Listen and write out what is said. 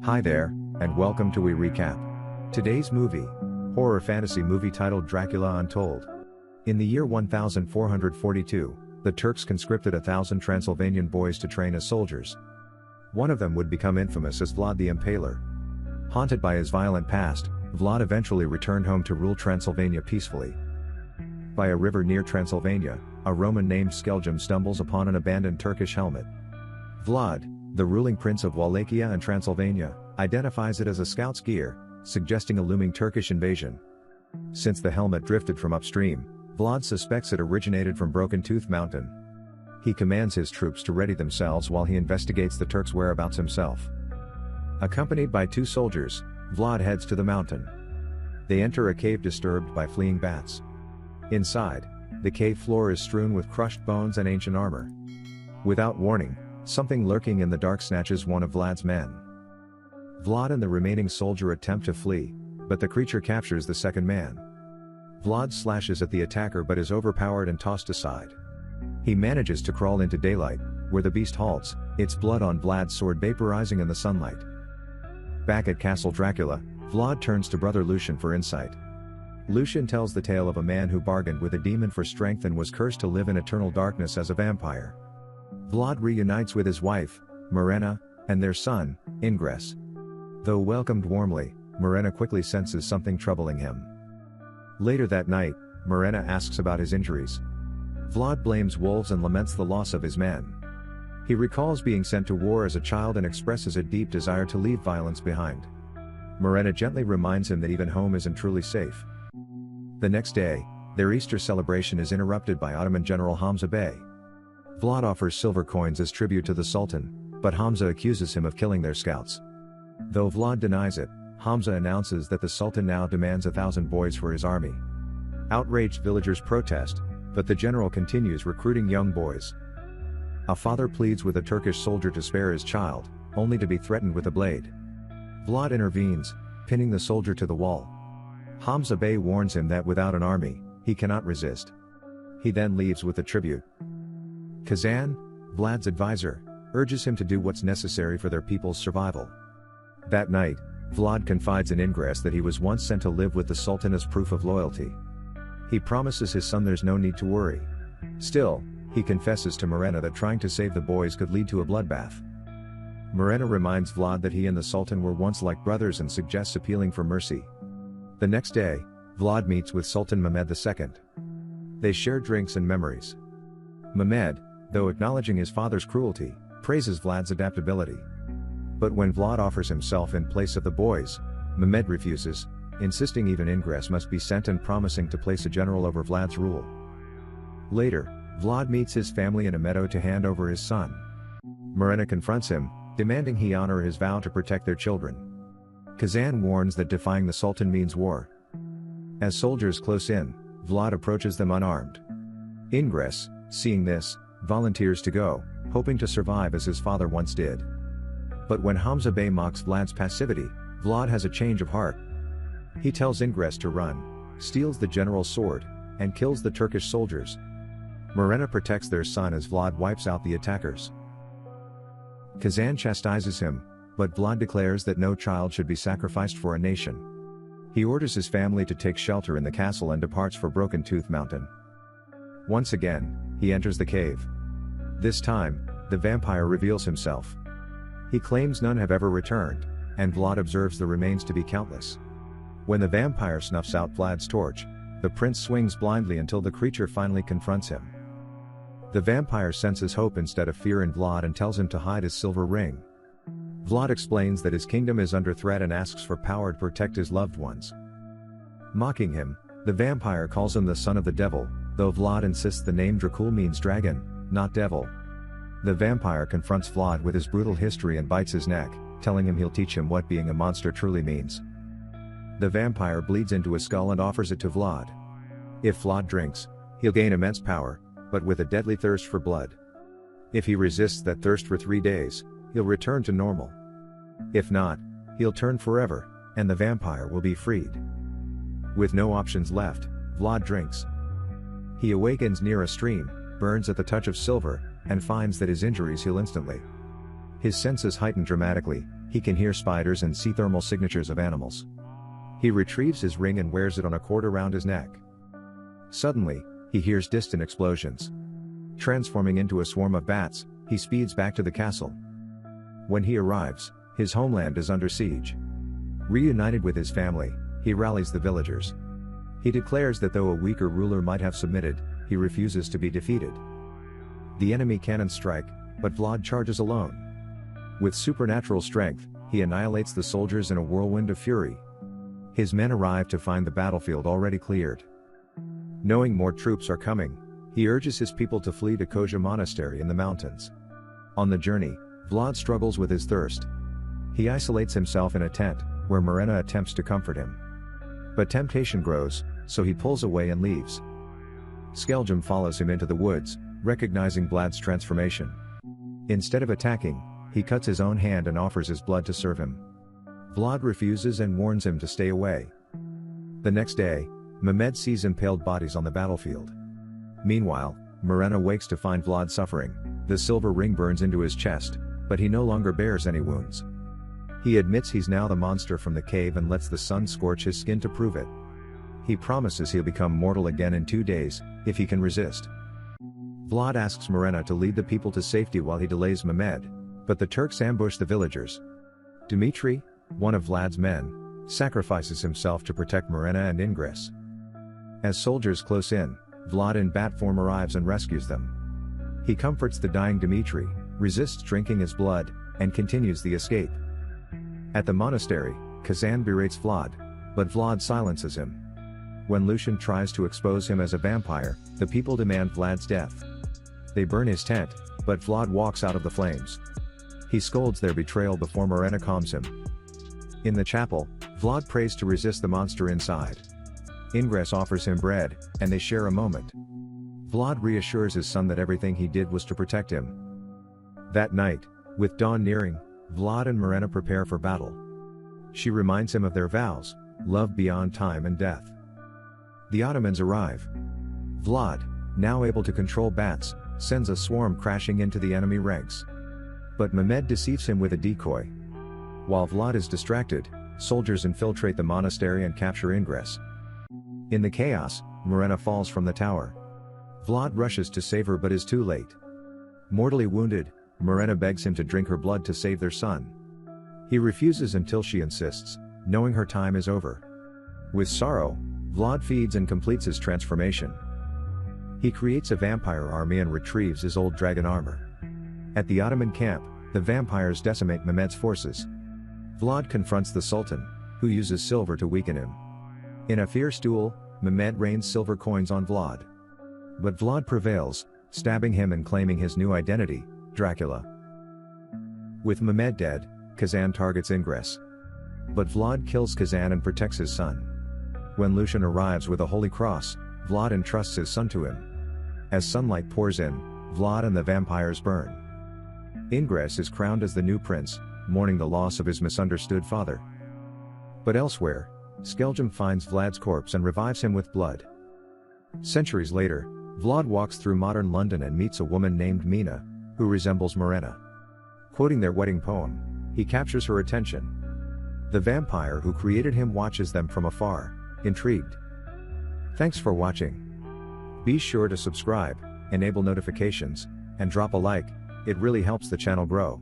Hi there, and welcome to We Recap. Today's movie, horror fantasy movie titled Dracula Untold. In the year 1442, the Turks conscripted 1,000 Transylvanian boys to train as soldiers. One of them would become infamous as Vlad the Impaler. Haunted by his violent past, Vlad eventually returned home to rule Transylvania peacefully. By a river near Transylvania, a Roman named Skeljum stumbles upon an abandoned Turkish helmet. Vlad, the ruling prince of Wallachia and Transylvania, identifies it as a scout's gear, suggesting a looming Turkish invasion. Since the helmet drifted from upstream, Vlad suspects it originated from Broken Tooth Mountain. He commands his troops to ready themselves while he investigates the Turks' whereabouts himself. Accompanied by 2 soldiers, Vlad heads to the mountain. They enter a cave disturbed by fleeing bats. Inside, the cave floor is strewn with crushed bones and ancient armor. Without warning, something lurking in the dark snatches one of Vlad's men. Vlad and the remaining soldier attempt to flee, but the creature captures the second man. Vlad slashes at the attacker but is overpowered and tossed aside. He manages to crawl into daylight, where the beast halts, its blood on Vlad's sword vaporizing in the sunlight. Back at Castle Dracula, Vlad turns to brother Lucian for insight. Lucian tells the tale of a man who bargained with a demon for strength and was cursed to live in eternal darkness as a vampire. Vlad reunites with his wife, Morena, and their son, Ingress. Though welcomed warmly, Morena quickly senses something troubling him. Later that night, Morena asks about his injuries. Vlad blames wolves and laments the loss of his men. He recalls being sent to war as a child and expresses a deep desire to leave violence behind. Morena gently reminds him that even home isn't truly safe. The next day, their Easter celebration is interrupted by Ottoman General Hamza Bey. Vlad offers silver coins as tribute to the Sultan, but Hamza accuses him of killing their scouts. Though Vlad denies it, Hamza announces that the Sultan now demands 1,000 boys for his army. Outraged villagers protest, but the general continues recruiting young boys. A father pleads with a Turkish soldier to spare his child, only to be threatened with a blade. Vlad intervenes, pinning the soldier to the wall. Hamza Bey warns him that without an army, he cannot resist. He then leaves with the tribute. Kazan, Vlad's advisor, urges him to do what's necessary for their people's survival. That night, Vlad confides in Ingress that he was once sent to live with the Sultan as proof of loyalty. He promises his son there's no need to worry. Still, he confesses to Morena that trying to save the boys could lead to a bloodbath. Morena reminds Vlad that he and the Sultan were once like brothers and suggests appealing for mercy. The next day, Vlad meets with Sultan Mehmed II. They share drinks and memories. Mehmed, though acknowledging his father's cruelty, praises Vlad's adaptability. But when Vlad offers himself in place of the boys, Mehmed refuses, insisting even Ingress must be sent and promising to place a general over Vlad's rule. Later, Vlad meets his family in a meadow to hand over his son. Morena confronts him, demanding he honor his vow to protect their children. Kazan warns that defying the Sultan means war. As soldiers close in, Vlad approaches them unarmed. Ingress, seeing this, volunteers to go, hoping to survive as his father once did. But when Hamza Bey mocks Vlad's passivity, Vlad has a change of heart. He tells Ingress to run, steals the general's sword, and kills the Turkish soldiers. Morena protects their son as Vlad wipes out the attackers. Kazan chastises him, but Vlad declares that no child should be sacrificed for a nation. He orders his family to take shelter in the castle and departs for Broken Tooth Mountain. Once again, he enters the cave. This time, the vampire reveals himself. He claims none have ever returned, and Vlad observes the remains to be countless. When the vampire snuffs out Vlad's torch, the prince swings blindly until the creature finally confronts him. The vampire senses hope instead of fear in Vlad and tells him to hide his silver ring. Vlad explains that his kingdom is under threat and asks for power to protect his loved ones. Mocking him, the vampire calls him the son of the devil, though Vlad insists the name Dracul means dragon, not devil. The vampire confronts Vlad with his brutal history and bites his neck, telling him he'll teach him what being a monster truly means. The vampire bleeds into a skull and offers it to Vlad. If Vlad drinks, he'll gain immense power, but with a deadly thirst for blood. If he resists that thirst for 3 days, he'll return to normal. If not, he'll turn forever, and the vampire will be freed. With no options left, Vlad drinks. He awakens near a stream, burns at the touch of silver, and finds that his injuries heal instantly. His senses heighten dramatically, He can hear spiders and see thermal signatures of animals. He retrieves his ring and wears it on a cord around his neck. Suddenly, he hears distant explosions. Transforming into a swarm of bats, he speeds back to the castle. When he arrives, his homeland is under siege. Reunited with his family, he rallies the villagers. He declares that though a weaker ruler might have submitted, he refuses to be defeated. The enemy cannons strike, but Vlad charges alone. With supernatural strength, he annihilates the soldiers in a whirlwind of fury. His men arrive to find the battlefield already cleared. Knowing more troops are coming, he urges his people to flee to Koja Monastery in the mountains. On the journey, Vlad struggles with his thirst. He isolates himself in a tent, where Morena attempts to comfort him. But temptation grows, so he pulls away and leaves. Skeljum follows him into the woods, recognizing Vlad's transformation. Instead of attacking, he cuts his own hand and offers his blood to serve him. Vlad refuses and warns him to stay away. The next day, Mehmed sees impaled bodies on the battlefield. Meanwhile, Morena wakes to find Vlad suffering. The silver ring burns into his chest, but he no longer bears any wounds. He admits he's now the monster from the cave and lets the sun scorch his skin to prove it. He promises he'll become mortal again in 2 days, if he can resist. Vlad asks Morena to lead the people to safety while he delays Mehmed, but the Turks ambush the villagers. Dmitri, one of Vlad's men, sacrifices himself to protect Morena and Ingress. As soldiers close in, Vlad in bat form arrives and rescues them. He comforts the dying Dmitri, resists drinking his blood, and continues the escape. At the monastery, Kazan berates Vlad, but Vlad silences him. When Lucian tries to expose him as a vampire, the people demand Vlad's death. They burn his tent, but Vlad walks out of the flames. He scolds their betrayal before Morena calms him. In the chapel, Vlad prays to resist the monster inside. Ingress offers him bread, and they share a moment. Vlad reassures his son that everything he did was to protect him. That night, with dawn nearing, Vlad and Morena prepare for battle. She reminds him of their vows, love beyond time and death. The Ottomans arrive. Vlad, now able to control bats, sends a swarm crashing into the enemy ranks. But Mehmed deceives him with a decoy. While Vlad is distracted, soldiers infiltrate the monastery and capture Ingress. In the chaos, Morena falls from the tower. Vlad rushes to save her but is too late. Mortally wounded, Morena begs him to drink her blood to save their son. He refuses until she insists, knowing her time is over. With sorrow, Vlad feeds and completes his transformation. He creates a vampire army and retrieves his old dragon armor. At the Ottoman camp, the vampires decimate Mehmed's forces. Vlad confronts the Sultan, who uses silver to weaken him. In a fierce duel, Mehmed rains silver coins on Vlad. But Vlad prevails, stabbing him and claiming his new identity, Dracula. With Mehmed dead, Kazan targets Ingress. But Vlad kills Kazan and protects his son. When Lucian arrives with a holy cross, Vlad entrusts his son to him. As sunlight pours in, Vlad and the vampires burn. Ingress is crowned as the new prince, mourning the loss of his misunderstood father. But elsewhere, Skeljum finds Vlad's corpse and revives him with blood. Centuries later, Vlad walks through modern London and meets a woman named Mina, who resembles Morena. Quoting their wedding poem, he captures her attention. The vampire who created him watches them from afar, intrigued. Thanks for watching. Be sure to subscribe, enable notifications, and drop a like, it really helps the channel grow.